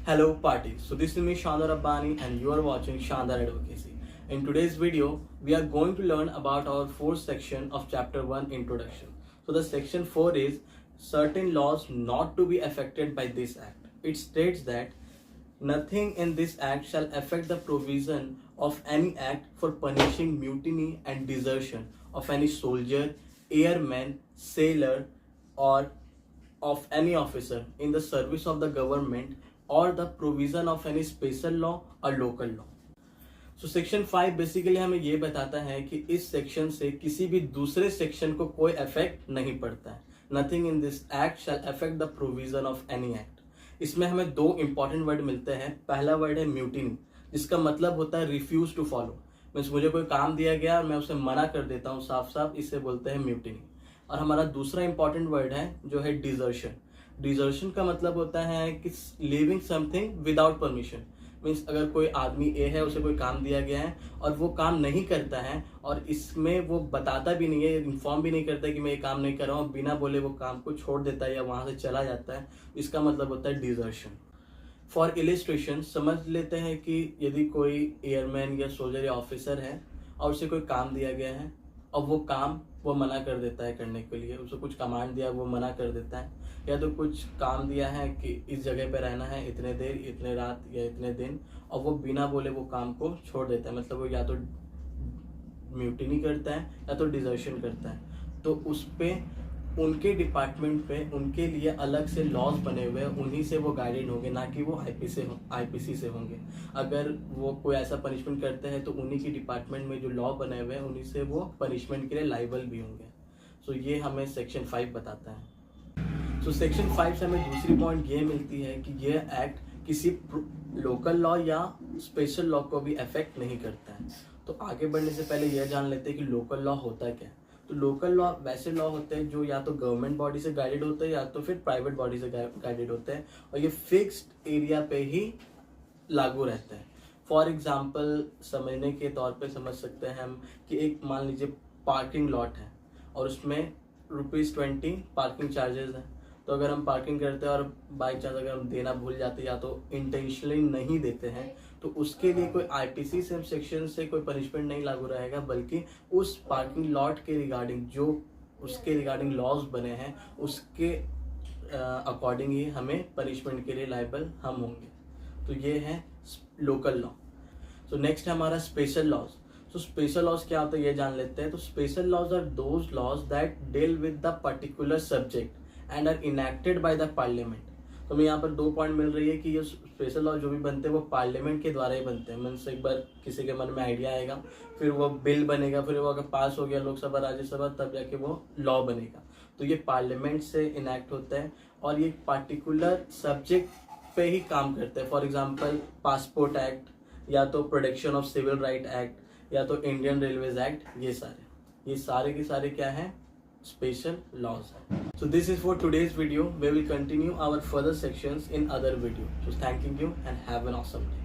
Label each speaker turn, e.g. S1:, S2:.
S1: Hello party. So this is me Shandar Rabbani and you are watching Shandar Advocacy. In today's video, we are going to learn about our fourth section of chapter 1 introduction. So the section 4 is certain laws not to be affected by this act. It states that nothing in this act shall affect the provision of any act for punishing mutiny and desertion of any soldier, airman, sailor or of any officer in the service of the government or the provision of any special law or local law. So section 5 basically हमें ये बताता है कि इस section से किसी भी दूसरे सेक्शन को कोई इफेक्ट नहीं पड़ता है. Nothing in this act shall affect the provision of any act. इसमें हमें दो इंपॉर्टेंट वर्ड मिलते हैं. पहला वर्ड है म्यूटिनी, जिसका मतलब होता है रिफ्यूज टू फॉलो. मीन्स मुझे कोई काम दिया गया और मैं उसे मना कर देता हूँ साफ साफ, इससे बोलते हैं म्यूटिनी. और हमारा दूसरा इंपॉर्टेंट वर्ड है जो है डिजर्शन. डिजर्शन का मतलब होता है कि leaving something without permission. Means अगर कोई आदमी ए है, उसे कोई काम दिया गया है और वो काम नहीं करता है और इसमें वो बताता भी नहीं है, इन्फॉर्म भी नहीं करता कि मैं ये काम नहीं कर रहा हूँ, बिना बोले वो काम को छोड़ देता है या वहाँ से चला जाता है, इसका मतलब होता है डिजर्शन. फॉर इलिस्ट्रेशन समझ लेते हैं कि यदि कोई एयरमैन या सोल्जर या ऑफिसर है और उसे कोई काम दिया गया है और वो काम वो मना कर देता है करने के लिए. उसे कुछ कमांड दिया, वो मना कर देता है. या तो कुछ काम दिया है कि इस जगह पे रहना है इतने देर, इतने रात या इतने दिन, और वो बिना बोले वो काम को छोड़ देता है. मतलब वो या तो म्यूटिनी करता है या तो डिजर्शन करता है. तो उस पे उनके डिपार्टमेंट पे उनके लिए अलग से लॉज बने हुए हैं, उन्हीं से वो गाइडेड होंगे, ना कि वो आईपीसी से होंगे. अगर वो कोई ऐसा पनिशमेंट करते हैं तो उन्हीं की डिपार्टमेंट में जो लॉ बने हुए हैं उन्हीं से वो पनिशमेंट के लिए लाइबल भी होंगे. सो ये हमें सेक्शन 5 बताता है. सो सेक्शन 5 से हमें दूसरी पॉइंट ये मिलती है कि यह एक्ट किसी लोकल लॉ या स्पेशल लॉ को भी अफेक्ट नहीं करता है. तो आगे बढ़ने से पहले यह जान लेते हैं कि लोकल लॉ होता क्या है. तो लोकल लॉ वैसे लॉ होते हैं जो या तो गवर्नमेंट बॉडी से गाइडेड होते हैं या तो फिर प्राइवेट बॉडी से गाइडेड होते हैं और ये फिक्स्ड एरिया पे ही लागू रहते हैं. फॉर एग्जांपल समझने के तौर पे समझ सकते हैं हम कि एक मान लीजिए पार्किंग लॉट है और उसमें ₹20 पार्किंग चार्जेस हैं. तो अगर हम पार्किंग करते हैं और बाई चांस अगर हम देना भूल जाते हैं या तो इंटेंशनली नहीं देते हैं, तो उसके लिए कोई आईपीसी सेक्शन से कोई पनिशमेंट नहीं लागू रहेगा, बल्कि उस पार्किंग लॉट के रिगार्डिंग जो उसके रिगार्डिंग लॉज बने हैं उसके अकॉर्डिंग ही हमें पनिशमेंट के लिए लायबल हम होंगे. तो ये है लोकल लॉ. सो नेक्स्ट है हमारा special laws. So special laws क्या होता है ये जान लेते हैं. तो special laws are those laws that deal with the particular subject and are enacted by the parliament. तो हमें यहाँ पर 2 पॉइंट मिल रही है कि ये स्पेशल लॉ जो भी बनते हैं वो पार्लियामेंट के द्वारा ही बनते हैं. मीन्स एक बार किसी के मन में आइडिया आएगा, फिर वो बिल बनेगा, फिर वो अगर पास हो गया लोकसभा राज्यसभा तब जाके वो लॉ बनेगा. तो ये पार्लियामेंट से इनेक्ट होता है और ये पर्टिकुलर सब्जेक्ट पे ही काम करते हैं. फॉर एग्जाम्पल पासपोर्ट एक्ट या तो protection of civil right act या तो इंडियन रेलवेज एक्ट, ये सारे के सारे क्या है, special laws. So this is for today's video. We will continue our further sections in other video. So thanking you and have an awesome day.